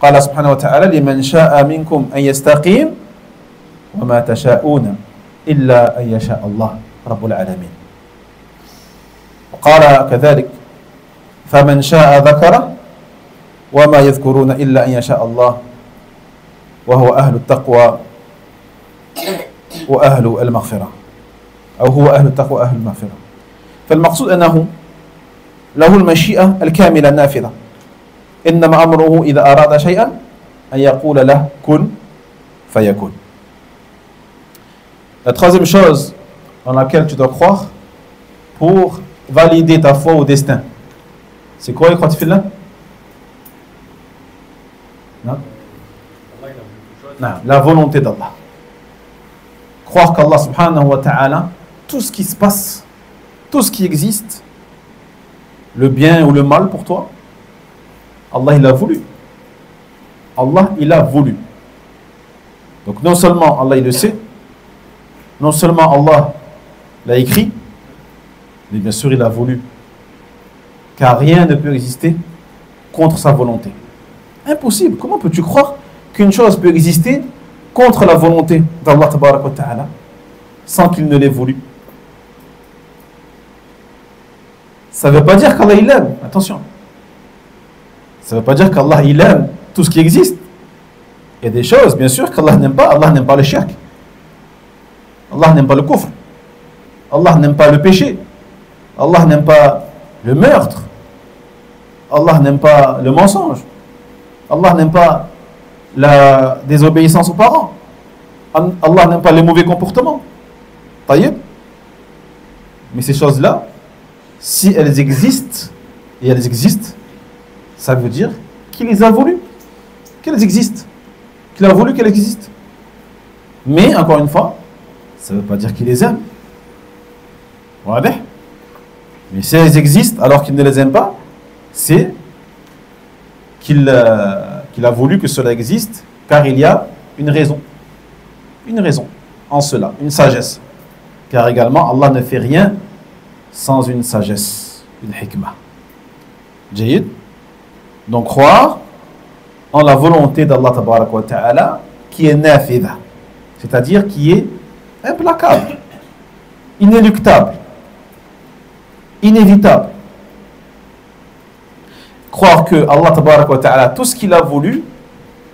قال سبحانه وتعالى لمن شاء منكم أن يستقيم وما تشاءون إلا أن يشاء الله رب العالمين وقال كذلك فمن شاء ذكره وما يذكرون إلا أن يشاء الله وهو أهل التقوى وأهل المغفرة أو هو أهل التقوى وأهل المغفرة فالمقصود أنه له المشيئة الكاملة النافذة إنما أمره إذا أراد شيئا أن يقول له كن فيكون. La troisième chose en laquelle tu dois croire pour valider ta foi au destin, c'est quoi, ikhwatifillah? Non, la volonté d'Allah. Croire qu'Allah subhanahu wa ta'ala, tout ce qui se passe, tout ce qui existe, le bien ou le mal pour toi, Allah il a voulu. Allah il a voulu. Donc non seulement Allah il le sait, non seulement Allah l'a écrit, mais bien sûr il a voulu. Car rien ne peut exister contre sa volonté. Impossible. Comment peux-tu croire qu'une chose peut exister contre la volonté d'Allah tabaraka wa ta'ala sans qu'il ne l'ait voulu? Ça ne veut pas dire qu'Allah il aime, attention. Ça ne veut pas dire qu'Allah il aime tout ce qui existe. Il y a des choses, bien sûr, qu'Allah n'aime pas. Allah n'aime pas le shirk. Allah n'aime pas le kufr. Allah n'aime pas le péché. Allah n'aime pas le meurtre. Allah n'aime pas le mensonge. Allah n'aime pas la désobéissance aux parents. Allah n'aime pas les mauvais comportements. Taïeb. Mais ces choses-là, si elles existent, et elles existent, ça veut dire qu'il les a voulues, qu'elles existent, qu'il a voulu qu'elles existent. Mais, encore une fois, ça ne veut pas dire qu'il les aime. Voilà. Mais si elles existent alors qu'il ne les aime pas, c'est qu'il a voulu que cela existe, car il y a une raison. Une raison en cela, une sagesse. Car également, Allah ne fait rien sans une sagesse, une hikmah. Jayid. Donc croire en la volonté d'Allah tabaraka wa ta'ala qui est nafida, c'est-à-dire qui est implacable, inéluctable, inévitable. Croire que Allah tabaraka wa ta'ala, tout ce qu'il a voulu,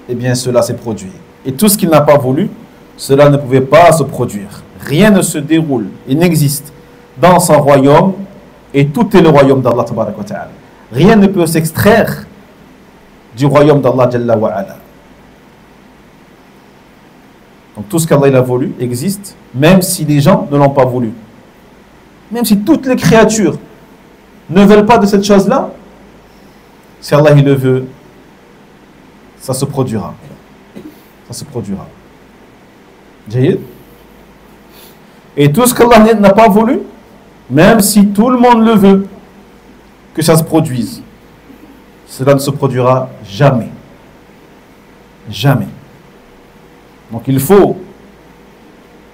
eh bien cela s'est produit. Et tout ce qu'il n'a pas voulu, cela ne pouvait pas se produire. Rien ne se déroule et n'existe dans son royaume, et tout est le royaume d'Allah tabaraka wa ta'ala. Rien ne peut s'extraire du royaume d'Allah Jalla wa ala. Donc tout ce qu'Allah a voulu existe, même si les gens ne l'ont pas voulu. Même si toutes les créatures ne veulent pas de cette chose-là, si Allah il le veut, ça se produira. Ça se produira. Jayid. Et tout ce qu'Allah n'a pas voulu, même si tout le monde le veut, que ça se produise, cela ne se produira jamais. Jamais. Donc il faut,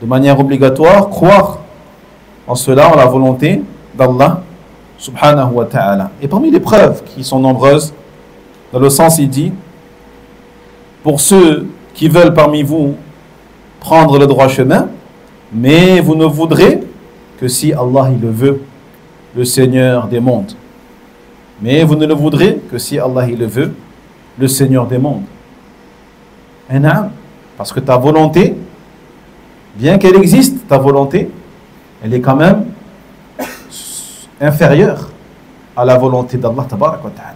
de manière obligatoire, croire en cela, en la volonté d'Allah subhanahu wa ta'ala. Et parmi les preuves qui sont nombreuses, dans le sens il dit, pour ceux qui veulent parmi vous prendre le droit chemin, mais vous ne voudrez que si Allah il le veut, le Seigneur des mondes. Mais vous ne le voudrez que si Allah il le veut, le Seigneur des mondes. Et non, parce que ta volonté, bien qu'elle existe, ta volonté, elle est quand même inférieure à la volonté d'Allah tabaraka wa ta'ala.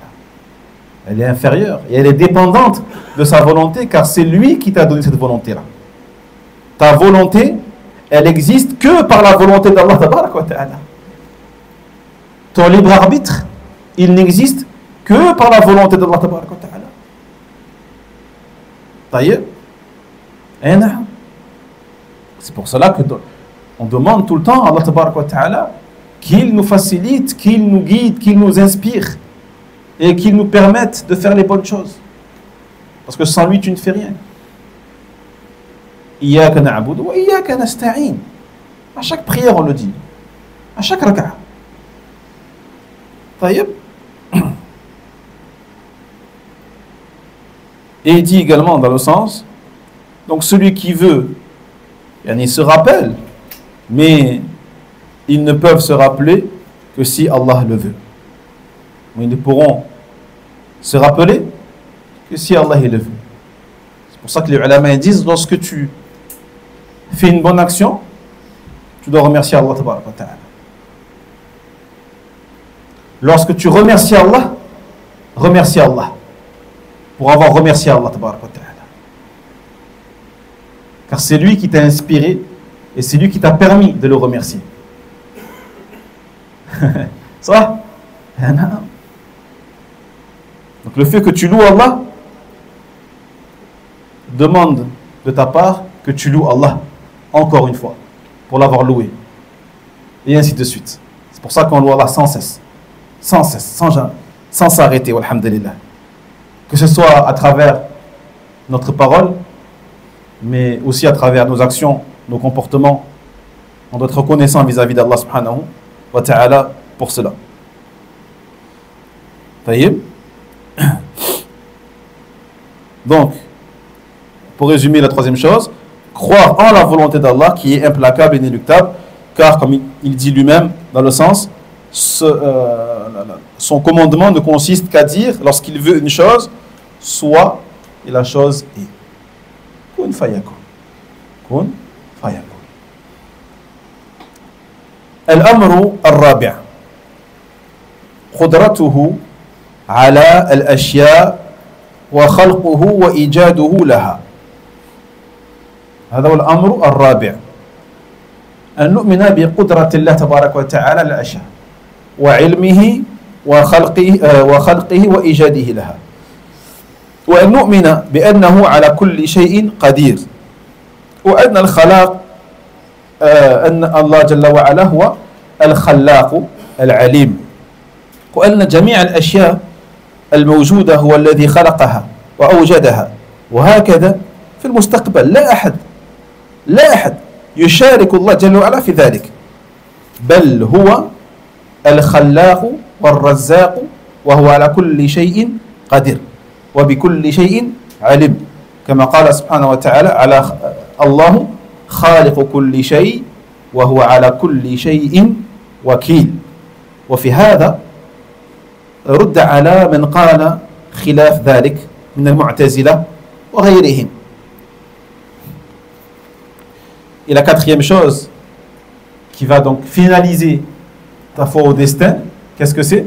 Elle est inférieure et elle est dépendante de sa volonté, car c'est lui qui t'a donné cette volonté-là. Ta volonté, elle existe que par la volonté d'Allah tabaraka wa ta'ala. Ton libre arbitre, il n'existe que par la volonté d'Allah tabaraka wa ta'ala. Taïeb. Et non. C'est pour cela que on demande tout le temps à Allah tabaraka wa ta'ala qu'il nous facilite, qu'il nous guide, qu'il nous inspire et qu'il nous permette de faire les bonnes choses. Parce que sans lui, tu ne fais rien. Iyaka na'budu wa iyaka nasta'in. À chaque prière, on le dit. À chaque raka'a. Taïeb. Et il dit également dans le sens, donc celui qui veut, il se rappelle, mais ils ne peuvent se rappeler que si Allah le veut. Ils ne pourront se rappeler que si Allah le veut. C'est pour ça que les ulama disent, lorsque tu fais une bonne action, tu dois remercier Allah tabaraka wa ta'ala. Lorsque tu remercies Allah, remercie Allah pour avoir remercié Allah tabaraka wa ta'ala. Car c'est lui qui t'a inspiré et c'est lui qui t'a permis de le remercier. Ça? Donc le fait que tu loues Allah demande de ta part que tu loues Allah encore une fois pour l'avoir loué. Et ainsi de suite. C'est pour ça qu'on loue Allah sans cesse. Sans cesse, sans s'arrêter, alhamdulillah. Que ce soit à travers notre parole, mais aussi à travers nos actions, nos comportements. On doit être reconnaissant vis-à-vis d'Allah subhanahu wa ta'ala pour cela. Taïeb. Donc, pour résumer la troisième chose, croire en la volonté d'Allah qui est implacable et inéluctable, car comme il dit lui-même dans le sens, son commandement ne consiste qu'à dire, lorsqu'il veut une chose, soit, et la chose est. Kun fayakun. Kun fayakun. الأمر الرابع قدرته على الأشياء وخلقه وإيجاده لها. هذا هو الأمر الرابع، أن نؤمن بقدرة الله تبارك وتعالى على الأشياء وعلمه وخلقه وإيجاده لها، وأن نؤمن بأنه على كل شيء قدير، وأن الخلاق أن الله جل وعلا هو الخلاق العليم، وأن جميع الأشياء الموجودة هو الذي خلقها وأوجدها، وهكذا في المستقبل لا أحد يشارك الله جل وعلا في ذلك، بل هو الخلاق والرزاق، وهو على كل شيء قدير وبكل شيء علم، كما قال سبحانه وتعالى على الله خالق كل شيء وهو على كل شيء وكيل. وفي هذا رد على من قال خلاف ذلك من المعتزلة وغيرهم. Et la quatrième chose qui va donc finaliser ta foi au destin, qu'est-ce que c'est?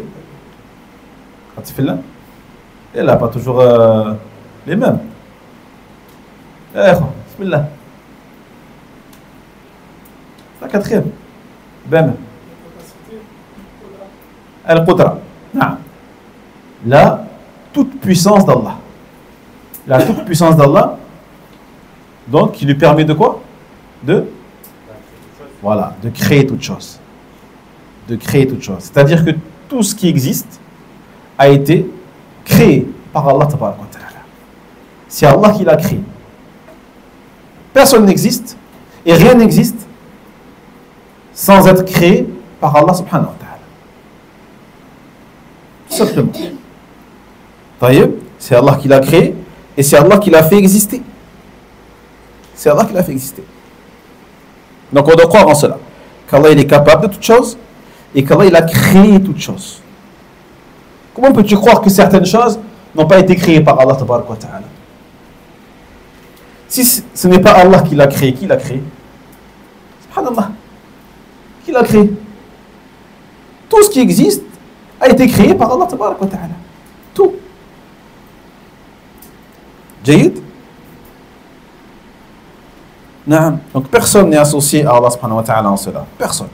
Et là, pas toujours les mêmes. Bismillah. La quatrième. Ben. Al-Qudra. La toute puissance d'Allah. La toute puissance d'Allah, donc, qui lui permet de quoi? Voilà, de créer toute chose. De créer toute chose. C'est-à-dire que tout ce qui existe a été créé par Allah Ta'ala. C'est Allah qui l'a créé. Personne n'existe et rien n'existe sans être créé par Allah Subhanahu wa Ta'ala. Tout simplement. C'est Allah qui l'a créé et c'est Allah qui l'a fait exister. C'est Allah qui l'a fait exister. Donc on doit croire en cela, qu'Allah il est capable de toutes choses et qu'Allah il a créé toutes choses. Comment peux-tu croire que certaines choses n'ont pas été créées par Allah Ta'ala? Si ce n'est pas Allah qui l'a créé, qui l'a créé? Subhanallah. Qui l'a créé? Tout ce qui existe a été créé par Allah Ta'ala. Tout. Jayyid? Non. Donc personne n'est associé à Allah subhanahu wa ta'ala en cela. Personne.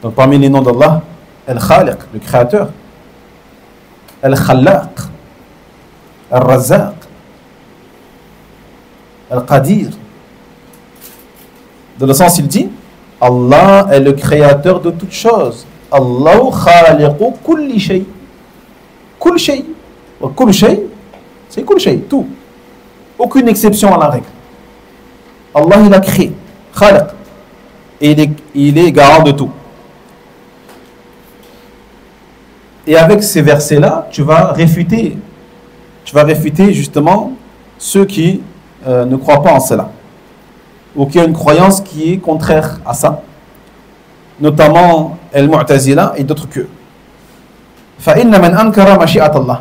Donc parmi les noms d'Allah, Al-Khaliq, le créateur, Al-Khallaq, Al-Razzaq, Al-Qadir. Dans le sens, il dit, Allah est le créateur de toutes choses. Allahu khaliqu kulli shay. Kulli shay. Kulli shay, c'est kulli shay, tout. Aucune exception à la règle. Allah il a créé, Khaliq, et il est garant de tout. Et avec ces versets-là, tu vas réfuter justement ceux qui ne croient pas en cela, ou qui ont une croyance qui est contraire à ça, notamment Al-Mu'tazila et d'autres que. فإن من أنكر مشيئة الله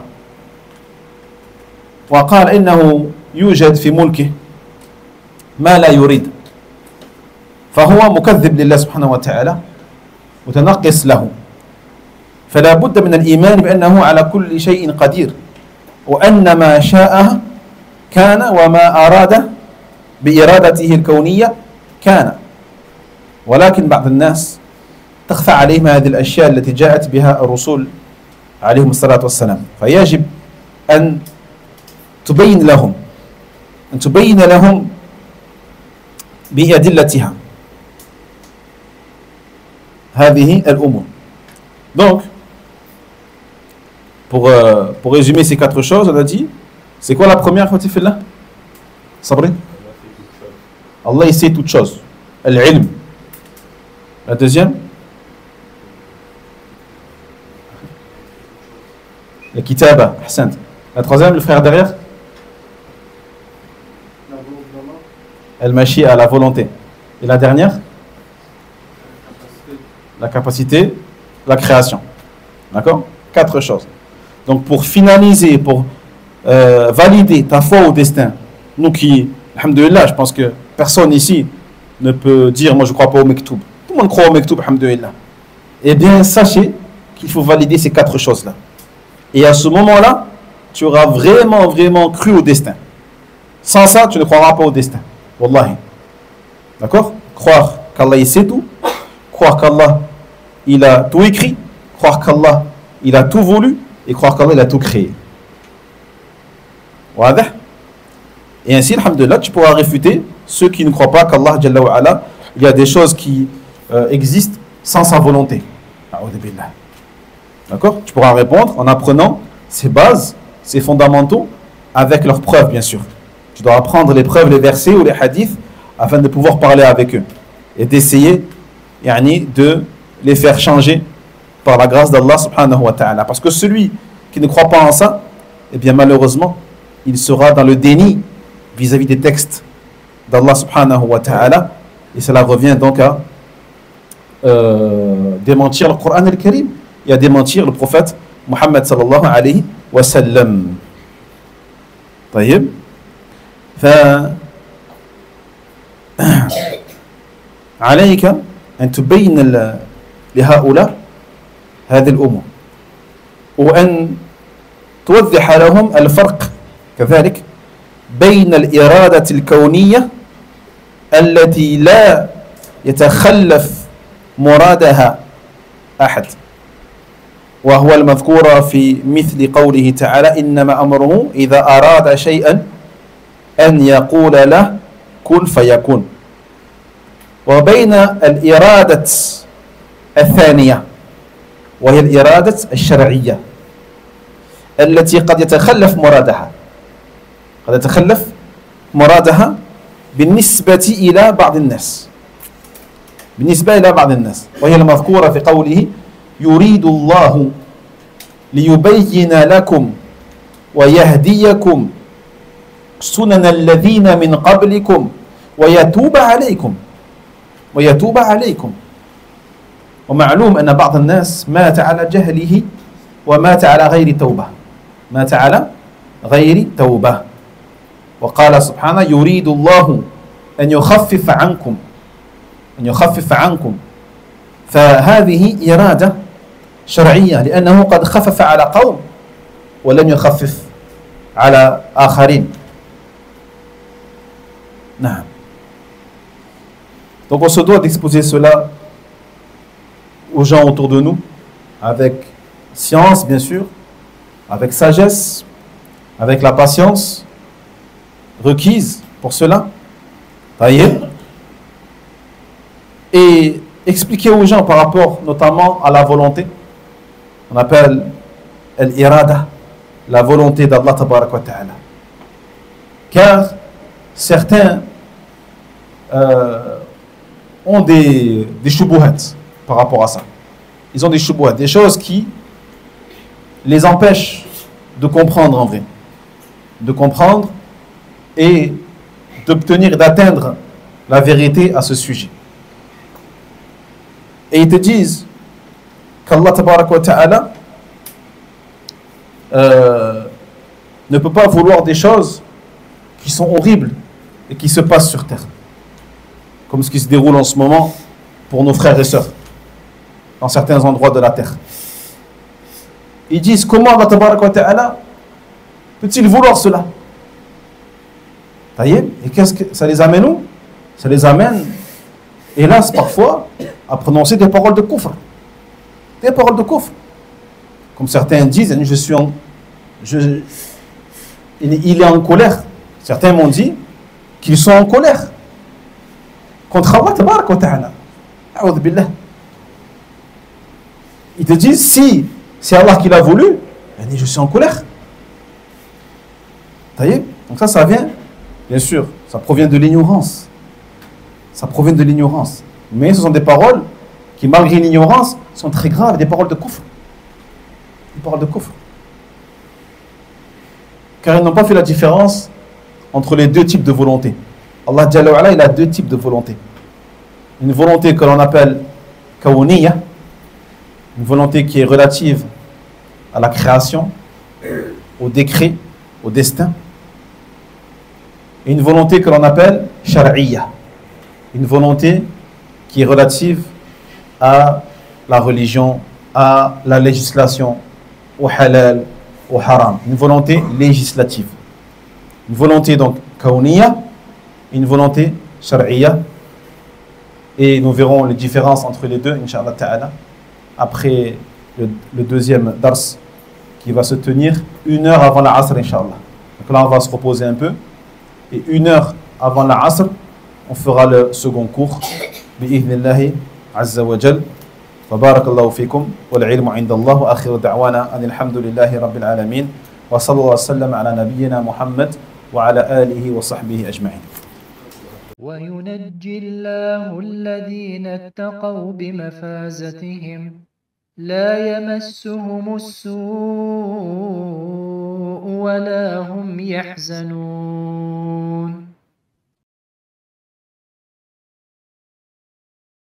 وقال إنه يوجد في ملكه ما لا يريد فهو مكذب لله سبحانه وتعالى متنقص له، فلا بد من الإيمان بأنه على كل شيء قدير، وأن ما شاء كان وما أراد بإرادته الكونية كان، ولكن بعض الناس تخفى عليهم هذه الأشياء التي جاءت بها الرسول عليهم الصلاة والسلام، فيجب أن تبين لهم بأدلتها هذه الأمور. Donc, pour résumer ces quatre choses, on a dit, c'est quoi la première fois que tu fais là? Sabri? Allah il sait toutes choses. Al-ilm. La deuxième? La kitaba. Ahsant. La troisième, le frère derrière? Al-mashi à la volonté. Et la dernière? La capacité, la création. D'accord? Quatre choses. Donc pour finaliser, pour valider ta foi au destin, nous qui, alhamdoulilah, je pense que personne ici ne peut dire moi je ne crois pas au Mektoub. Tout le monde croit au Mektoub, alhamdoulilah. Eh bien, sachez qu'il faut valider ces 4 choses-là. Et à ce moment-là, tu auras vraiment, vraiment cru au destin. Sans ça, tu ne croiras pas au destin. Wallahi. D'accord? Croire qu'Allah il sait tout, croire qu'Allah il a tout écrit, croire qu'Allah il a tout voulu et croire qu'Allah il a tout créé. Wadah? Et ainsi, alhamdoulilah, tu pourras réfuter ceux qui ne croient pas qu'Allah, Jalla wa ala, il y a des choses qui existent sans sa volonté. D'accord? Tu pourras répondre en apprenant ces bases, ces fondamentaux, avec leurs preuves, bien sûr. Tu dois apprendre les preuves, les versets ou les hadiths, afin de pouvoir parler avec eux. Et d'essayer, de les faire changer par la grâce d'Allah, subhanahu wa ta'ala. Parce que celui qui ne croit pas en ça, eh bien, malheureusement, il sera dans le déni vis-à-vis des textes d'Allah, subhanahu wa ta'ala. Et cela revient donc à démentir le Coran al-Karim et à démentir le prophète Muhammad sallallahu alayhi wa sallam. طيب فعليك أن تبين لهؤلاء هذه الأمور وأن توضح لهم الفرق كذلك بين الإرادة الكونية التي لا يتخلف مرادها أحد وهو المذكور في مثل قوله تعالى إنما أمره إذا أراد شيئا أن يقول له كن فيكون وبين الإرادة الثانية وهي الإرادة الشرعية التي قد يتخلف مرادها بالنسبة إلى بعض الناس وهي المذكورة في قوله يريد الله ليبين لكم ويهديكم سنن الذين من قبلكم ويتوب عليكم ومعلوم أن بعض الناس مات على جهله ومات على غير توبة وقال سبحانه يريد الله أن يخفف عنكم فهذه إرادة شرعية لأنه قد خفف على قوم ولم يخفف على آخرين. نعم. Donc on se doit d'exposer cela aux gens autour de nous avec science bien sûr, avec sagesse, avec la patience requise pour cela. Et expliquer aux gens par rapport notamment à la volonté. On appelle l'irada, la volonté d'Allah tabarak wa ta'ala. Car certains ont des shubuhat par rapport à ça. Ils ont des shubuhat, des choses qui les empêchent de comprendre en vrai. De comprendre et d'obtenir, d'atteindre la vérité à ce sujet. Et ils te disent qu'Allah tabarak wa ta'ala ne peut pas vouloir des choses qui sont horribles et qui se passent sur terre. Comme ce qui se déroule en ce moment pour nos frères et sœurs dans certains endroits de la terre. Ils disent comment Allah tabarak wa ta'ala peut-il vouloir cela? Et qu'est-ce que ça les amène où? Ça les amène, hélas, parfois, à prononcer des paroles de kufr. Des paroles de kufr. Comme certains disent, il est en colère. Certains m'ont dit qu'ils sont en colère contre Allah tabarak wa ta'ala. A'udhu billah. Ils te disent, si c'est Allah qui l'a voulu, je suis en colère. Donc ça vient, bien sûr, ça provient de l'ignorance. Mais ce sont des paroles qui, malgré l'ignorance, sont très graves, des paroles de kufr. Car ils n'ont pas fait la différence entre les deux types de volonté. Allah Jalla wa ala, il a deux types de volonté. Une volonté que l'on appelle kawniya, une volonté qui est relative à la création, au décret, au destin. Et une volonté que l'on appelle shar'iyya, Une volonté qui est relative à la religion, à la législation, au halal, au haram. Une volonté législative. Une volonté donc kauniya, une volonté shar'iyya. Et nous verrons les différences entre les deux, Inch'Allah Ta'ala, après le deuxième dars qui va se tenir 1 heure avant la Asr, Inch'Allah. Donc là, on va se reposer un peu. Et 1 heure avant la Asr, on fera le second cours. Bi'idhnillahi Azza wa Jal. فبارك الله فيكم والعلم عند الله وآخر دعوانا أن الحمد لله رب العالمين وصلى الله وسلم على نبينا محمد وعلى آله وصحبه أجمعين. وينجي الله الذين اتقوا بمفازتهم لا يمسهم السوء ولا هم يحزنون.